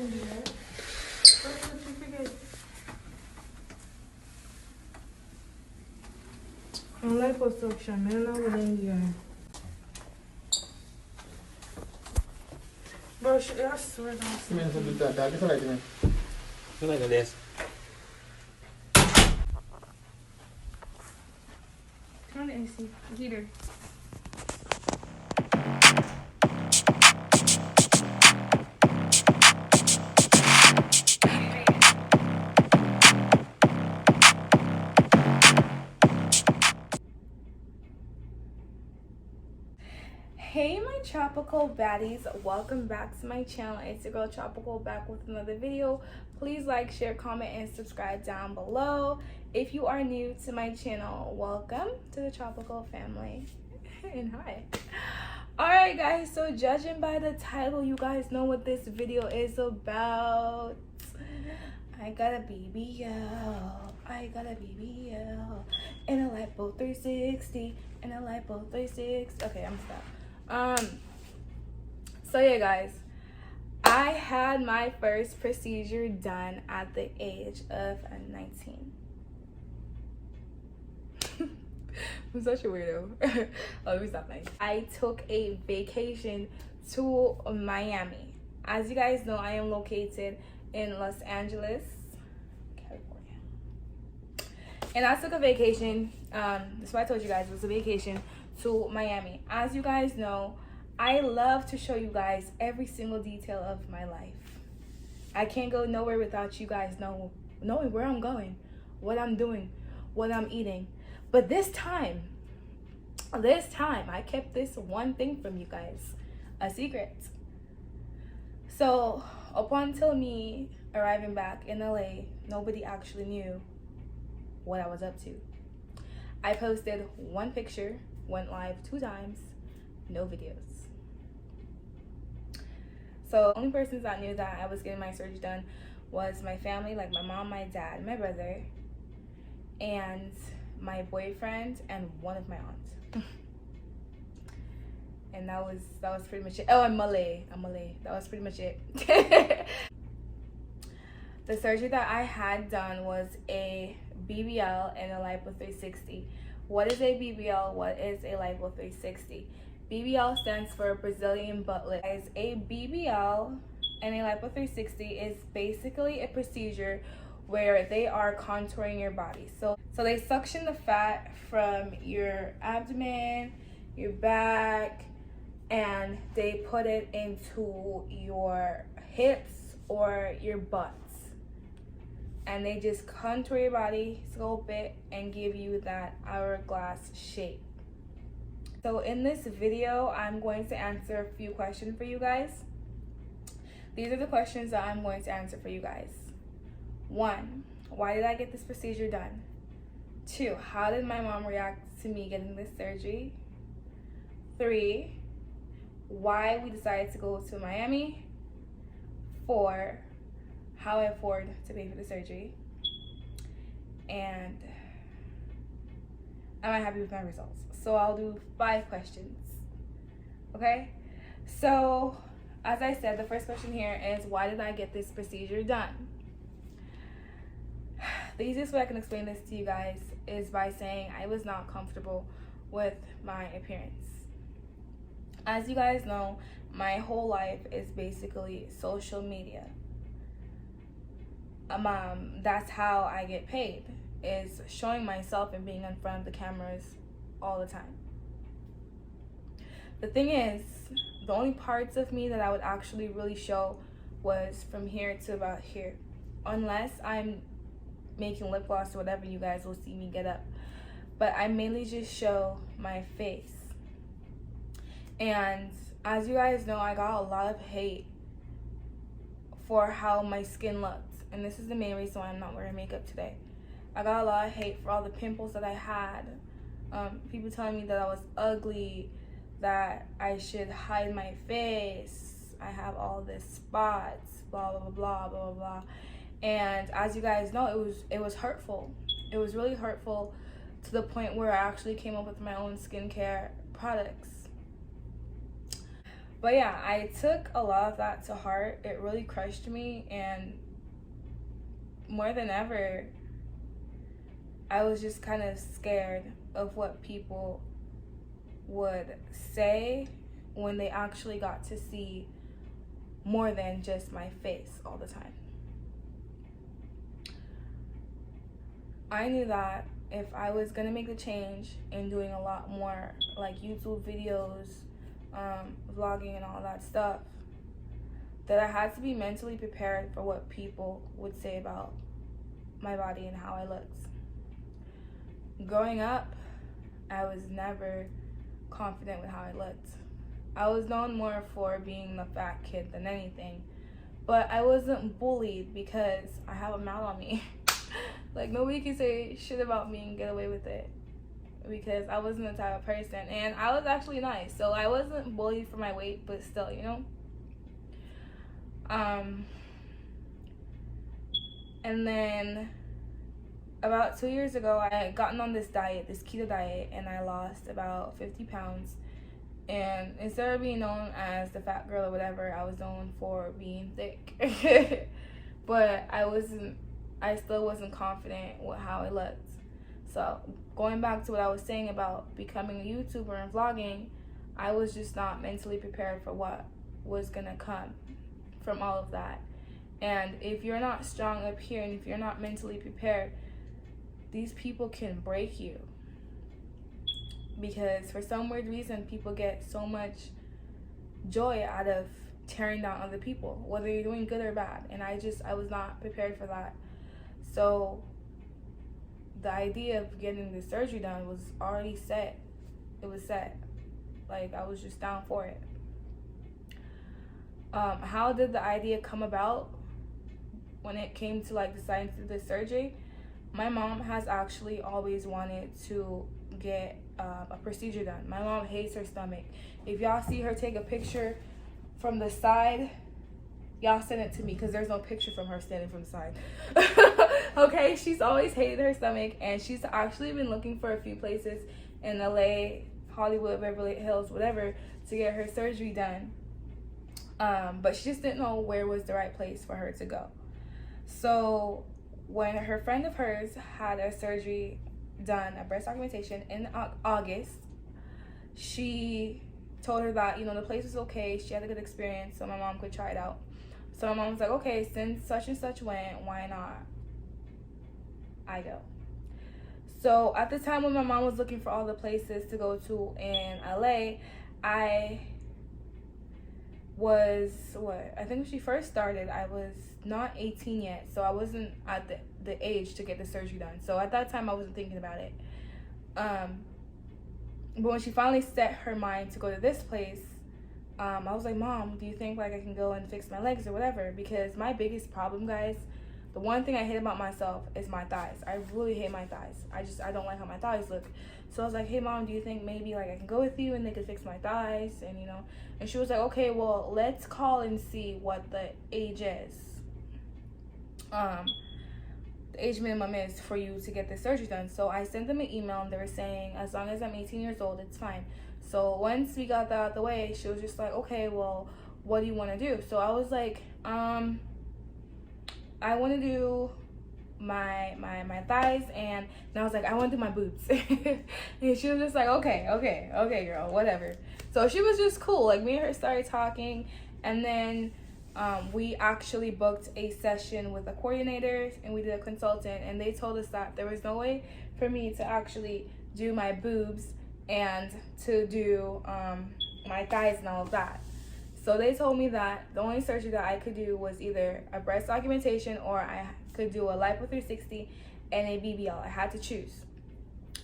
here. What did you forget? Ang liposuction, meron ako din here. Bro, I swear to God. Meron sa dito. Dati sa light niya. Ano nga guys? Turn the AC. Heater. Hey my tropical baddies, welcome back to my channel. It's your girl Tropical back with another video. Please like, share, comment, and subscribe down below. If you are new to my channel, welcome to the Tropical family. And hi. Alright guys, so judging by the title, you guys know what this video is about. I got a BBL. I got a BBL. And a Lipo 360. And a Lipo 360. Okay, I'm stop. So yeah guys, I had my first procedure done at the age of 19. I'm such a weirdo. Oh, let me stop nice. I took a vacation to Miami. As you guys know, I am located in Los Angeles, California. And I took a vacation, that's why I told you guys it was a vacation to Miami. As you guys know, I love to show you guys every single detail of my life. I can't go nowhere without you guys knowing where I'm going, what I'm doing, what I'm eating. But this time, I kept this one thing from you guys, a secret. So up until me arriving back in LA, nobody actually knew what I was up to. I posted one picture, went live 2 times, no videos. So the only persons that knew that I was getting my surgery done was my family, like my mom, my dad, my brother, and my boyfriend, and one of my aunts. And that was pretty much it. Oh, I'm Malay. That was pretty much it. The surgery that I had done was a BBL and a Lipo 360. What is a BBL? What is a Lipo 360? BBL stands for Brazilian butt lift. As a BBL and a Lipo 360 is basically a procedure where they are contouring your body. So they suction the fat from your abdomen, your back, and they put it into your hips or your butts. And they just contour your body, sculpt it, and give you that hourglass shape. So in this video, I'm going to answer a few questions for you guys. These are the questions that I'm going to answer for you guys. 1, why did I get this procedure done? 2, how did my mom react to me getting this surgery? 3, why we decided to go to Miami? 4, how I afford to pay for the surgery, and am I happy with my results? So I'll do 5 questions. Okay, so as I said, the first question here is, why did I get this procedure done? The easiest way I can explain this to you guys is by saying I was not comfortable with my appearance. As you guys know, my whole life is basically social media. That's how I get paid, is showing myself and being in front of the cameras all the time. The thing is, the only parts of me that I would actually really show was from here to about here, unless I'm making lip gloss or whatever, you guys will see me get up. But I mainly just show my face. And as you guys know, I got a lot of hate for how my skin looked. And this is the main reason why I'm not wearing makeup today. I got a lot of hate for all the pimples that I had. People telling me that I was ugly, that I should hide my face, I have all this spots, blah, blah, blah, blah, blah, blah. And as you guys know, it was hurtful. It was really hurtful to the point where I actually came up with my own skincare products. But yeah, I took a lot of that to heart. It really crushed me, and more than ever, I was just kind of scared of what people would say when they actually got to see more than just my face all the time. I knew that if I was gonna make the change in doing a lot more like YouTube videos, vlogging and all that stuff, that I had to be mentally prepared for what people would say about my body and how I looked. Growing up, I was never confident with how I looked. I was known more for being the fat kid than anything, but I wasn't bullied because I have a mouth on me. Like, nobody can say shit about me and get away with it, because I wasn't the type of person, and I was actually nice, so I wasn't bullied for my weight, but still, you know. And then about 2 years ago, I had gotten on this diet, this keto diet, and I lost about 50 pounds. And instead of being known as the fat girl or whatever, I was known for being thick. But I still wasn't confident with how I looked. So going back to what I was saying about becoming a YouTuber and vlogging, I was just not mentally prepared for what was gonna come from all of that. And if you're not strong up here, and if you're not mentally prepared, these people can break you. Because for some weird reason, people get so much joy out of tearing down other people, whether you're doing good or bad. And I was not prepared for that. So the idea of getting the surgery done was already set. It was set. Like, I was just down for it. How did the idea come about when it came to like deciding to do the surgery? My mom has actually always wanted to get a procedure done. My mom hates her stomach. If y'all see her take a picture from the side, y'all send it to me, because there's no picture from her standing from the side. Okay, she's always hated her stomach, and she's actually been looking for a few places in LA, Hollywood, Beverly Hills, whatever, to get her surgery done. But she just didn't know where was the right place for her to go. So when her friend of hers had a surgery done, a breast augmentation, in August, she told her that, you know, the place was okay, she had a good experience, so my mom could try it out. So my mom was like, okay, since such and such went, why not I go? So at the time when my mom was looking for all the places to go to in LA, I was, I think when she first started, I was not 18 yet, so I wasn't at the age to get the surgery done. So at that time, I wasn't thinking about it. But when she finally set her mind to go to this place, I was like, Mom, do you think like I can go and fix my legs or whatever? Because my biggest problem, guys, the one thing I hate about myself is my thighs. I really hate my thighs. I don't like how my thighs look. So I was like, hey Mom, do you think maybe like I can go with you and they could fix my thighs? And you know, and she was like, okay, well, let's call and see what the age is. The age minimum is for you to get the surgery done. So I sent them an email, and they were saying as long as I'm 18 years old, it's fine. So once we got that out of the way, she was just like, okay, well, what do you want to do? So I was like, I want to do my thighs, and I was like, I want to do my boobs. And she was just like, okay girl, whatever. So she was just cool. Like, me and her started talking, and then we actually booked a session with a coordinator, and we did a consultant, and they told us that there was no way for me to actually do my boobs and to do my thighs and all of that. So they told me that the only surgery that I could do was either a breast augmentation, or I could do a Lipo 360 and a BBL. I had to choose.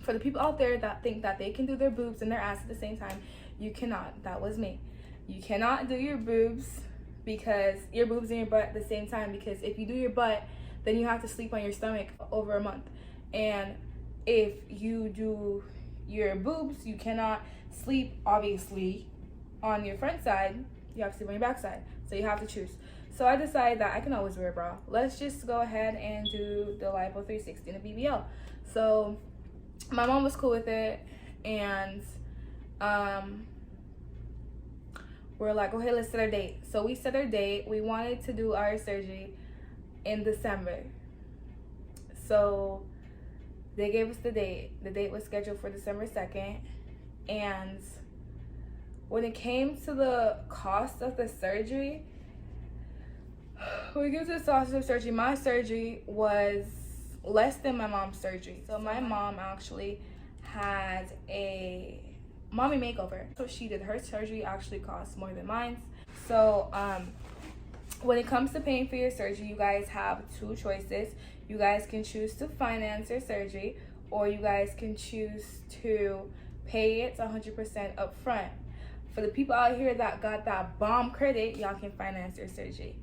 For the people out there that think that they can do their boobs and their ass at the same time, you cannot. That was me. You cannot do your boobs and your butt at the same time, because if you do your butt, then you have to sleep on your stomach over a month. And if you do your boobs, you cannot sleep, obviously, on your front side. You have to sleep on your back side. So you have to choose. So I decided that I can always wear a bra. Let's just go ahead and do the Lipo 360 and a BBL. So my mom was cool with it. And we're like, okay, let's set our date. So we set our date. We wanted to do our surgery in December. So they gave us the date. The date was scheduled for December 2nd. And when it came to the cost of the surgery, when it came to the cost of surgery, my surgery was less than my mom's surgery. So my mom actually had a mommy makeover. So she did her surgery, actually cost more than mine. So when it comes to paying for your surgery, you guys have two choices. You guys can choose to finance your surgery, or you guys can choose to pay it 100% up front. For the people out here that got that bomb credit, y'all can finance your surgery.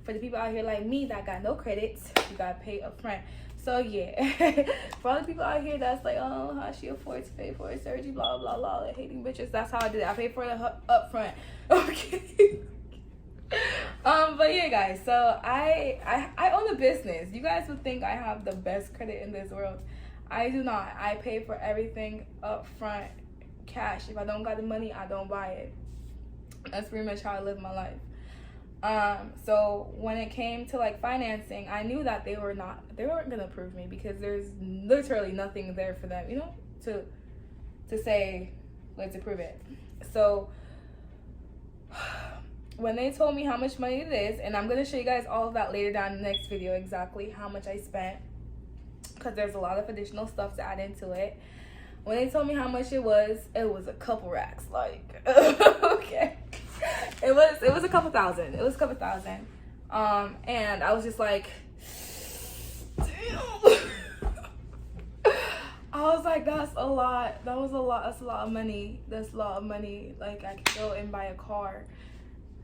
For the people out here like me that got no credits, you gotta pay up front. So yeah, for all the people out here that's like, oh, how she afford to pay for her surgery, blah blah blah, like hating bitches, that's how I did it. I paid for it up front. Okay. But yeah, guys, so I own a business. You guys would think I have the best credit in this world. I do not. I pay for everything up front, cash. If I don't got the money, I don't buy it. That's pretty much how I live my life. So when it came to like financing, I knew that they weren't gonna approve me, because there's literally nothing there for them, you know, to say let's approve it. So when they told me how much money it is, and I'm gonna show you guys all of that later down in the next video, exactly how much I spent, because there's a lot of additional stuff to add into it. When they told me how much it was a couple racks, like okay. It was a couple thousand. It was a couple thousand. And I was just like, damn. I was like, that's a lot. That's a lot of money. That's a lot of money. Like, I could go and buy a car.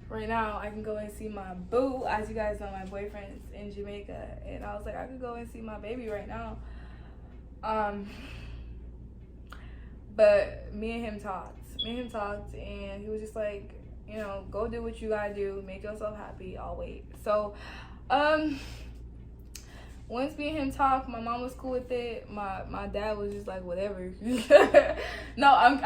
Right now, I can go and see my boo. As you guys know, my boyfriend's in Jamaica. And I was like, I could go and see my baby right now. But me and him talked. And he was just like, you know, go do what you gotta do, make yourself happy, I'll wait. So once me and him talked, my mom was cool with it. My dad was just like, whatever. No,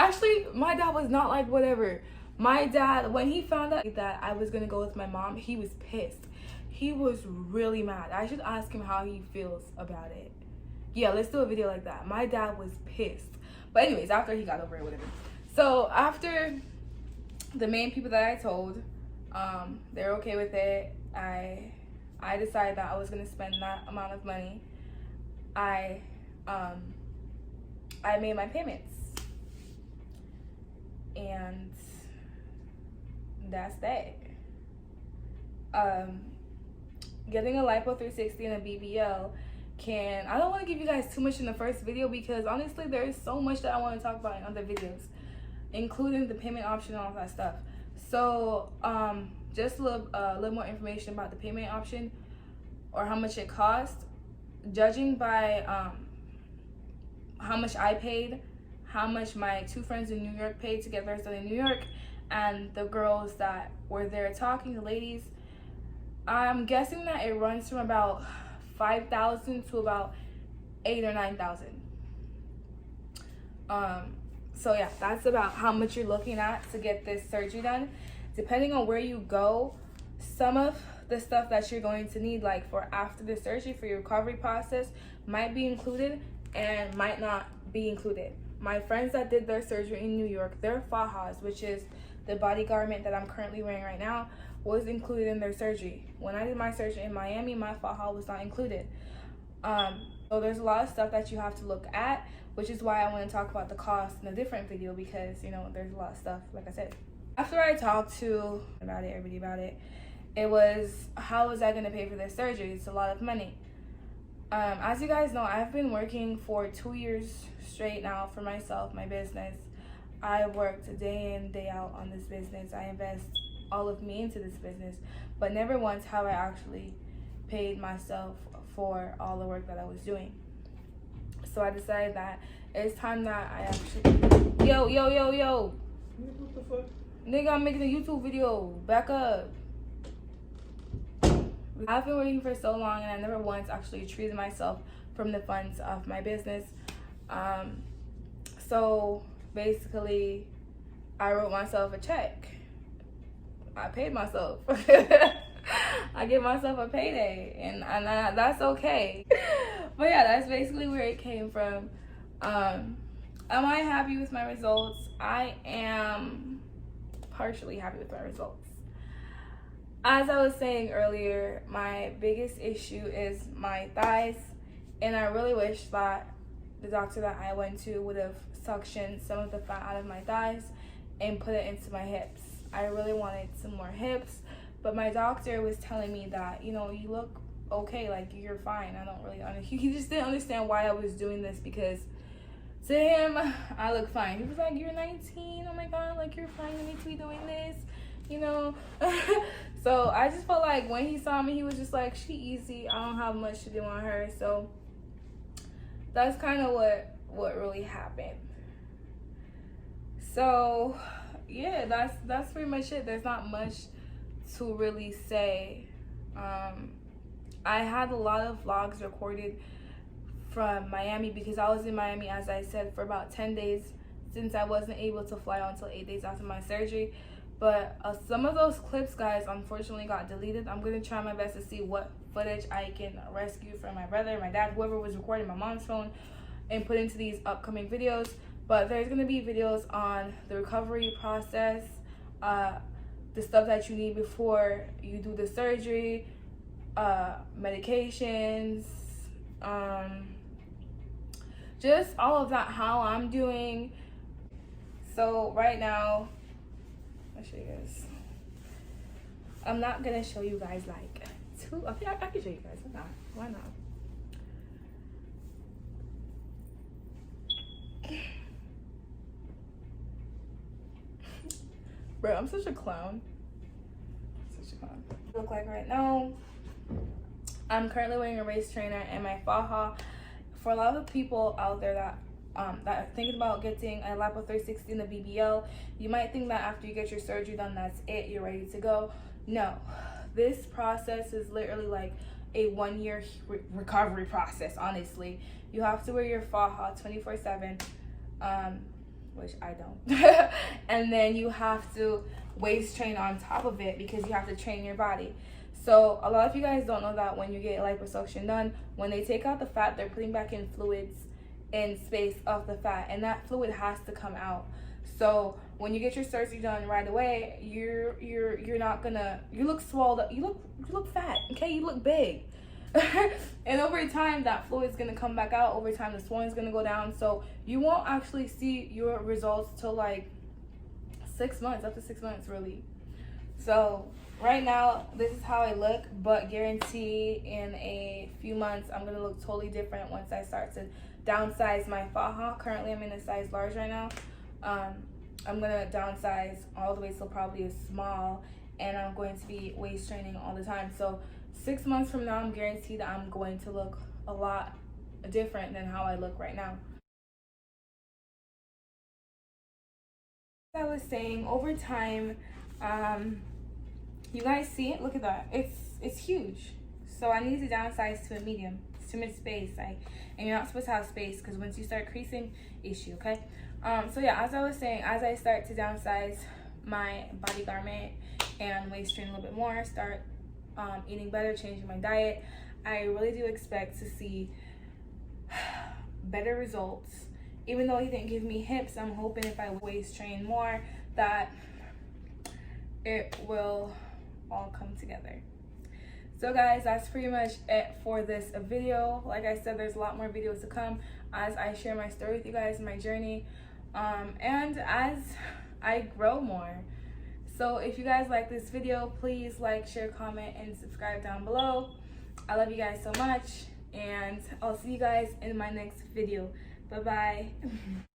my dad was not like whatever. My dad, when he found out that I was gonna go with my mom, he was pissed. He was really mad. I should ask him how he feels about it. Yeah, let's do a video like that. My dad was pissed. But anyways, after he got over it, whatever. So after the main people that I told, they're okay with it. I decided that I was gonna spend that amount of money. I made my payments, and that's that. Getting a Lipo 360 and a BBL I don't want to give you guys too much in the first video, because honestly there's so much that I want to talk about in other videos, including the payment option and all that stuff. So just a little more information about the payment option, or how much it cost. Judging by how much I paid, how much my two friends in New York paid to get theirs done in New York, and the girls that were there talking, the ladies, I'm guessing that it runs from about $5,000 to about $8,000 or $9,000. So yeah, that's about how much you're looking at to get this surgery done. Depending on where you go, some of the stuff that you're going to need, like for after the surgery, for your recovery process, might be included and might not be included. My friends that did their surgery in New York, their fajas, which is the body garment that I'm currently wearing right now, was included in their surgery. When I did my surgery in Miami, my faja was not included. So there's a lot of stuff that you have to look at, which is why I want to talk about the cost in a different video, because, you know, there's a lot of stuff, like I said. After I talked to everybody about it, it was, how was I going to pay for this surgery? It's a lot of money. As you guys know, I've been working for 2 years straight now for myself, my business. I worked day in, day out on this business. I invest all of me into this business, but never once have I actually paid myself for all the work that I was doing. So I decided that it's time that I actually... Yo. What the fuck? Nigga, I'm making a YouTube video. Back up. I've been working for so long, and I never once actually treated myself from the funds of my business. So basically, I wrote myself a check. I paid myself. I give myself a payday, and that's okay. But yeah, that's basically where it came from. Am I happy with my results? I am partially happy with my results. As I was saying earlier, my biggest issue is my thighs, and I really wish that the doctor that I went to would have suctioned some of the fat out of my thighs and put it into my hips. I really wanted some more hips, but my doctor was telling me that, you know, you look okay, like you're fine. I don't really understand. He just didn't understand why I was doing this, because to him, I look fine. He was like, you're 19, oh my god, like you're fine, you need to be doing this, you know. So I just felt like when he saw me, he was just like, she easy, I don't have much to do on her. So that's kind of what really happened. So yeah, that's pretty much it. There's not much to really say. I had a lot of vlogs recorded from Miami because I was in Miami, as I said, for about 10 days, since I wasn't able to fly out until 8 days after my surgery. But some of those clips, guys, unfortunately got deleted. I'm going to try my best to see what footage I can rescue from my brother, my dad, whoever was recording, my mom's phone, and put into these upcoming videos. But there's going to be videos on the recovery process, the stuff that you need before you do the surgery, medications, just all of that, how I'm doing. So right now, I'll show you guys. I'm not gonna show you guys like two. Okay, I can show you guys. Why not? Bro, I'm such a clown. Such a clown. Look like right now, I'm currently wearing a waist trainer and my faja. For a lot of people out there that are thinking about getting a Lipo 360 in the BBL, you might think that after you get your surgery done, that's it, you're ready to go. No, this process is literally like a 1-year recovery process, honestly. You have to wear your faja 24/7, which I don't. And then you have to waist train on top of it because you have to train your body. So a lot of you guys don't know that when you get liposuction done, when they take out the fat, they're putting back in fluids in space of the fat, and that fluid has to come out. So when you get your surgery done right away, you're not gonna, you look swelled up, you look fat, okay, you look big. And over time that fluid's gonna come back out. Over time the swelling's gonna go down, so you won't actually see your results till like 6 months, up to 6 months really. So right now this is how I look, but guarantee in a few months I'm gonna look totally different once I start to downsize my faja. Currently I'm in a size large right now. I'm gonna downsize all the way till probably a small, and I'm going to be waist training all the time. So 6 months from now, I'm guaranteed that I'm going to look a lot different than how I look right now. As I was saying, over time, you guys see it? Look at that. It's huge. So I need to downsize to a medium. It's too much space. And you're not supposed to have space, because once you start creasing, issue, okay? So yeah, as I was saying, as I start to downsize my body garment and waist train a little bit more, start eating better, changing my diet, I really do expect to see better results. Even though he didn't give me hips, I'm hoping if I waist train more that it will all come together. So guys, that's pretty much it for this video. Like I said, there's a lot more videos to come as I share my story with you guys, my journey, and as I grow more. So if you guys like this video, please like, share, comment, and subscribe down below. I love you guys so much, and I'll see you guys in my next video. Bye bye.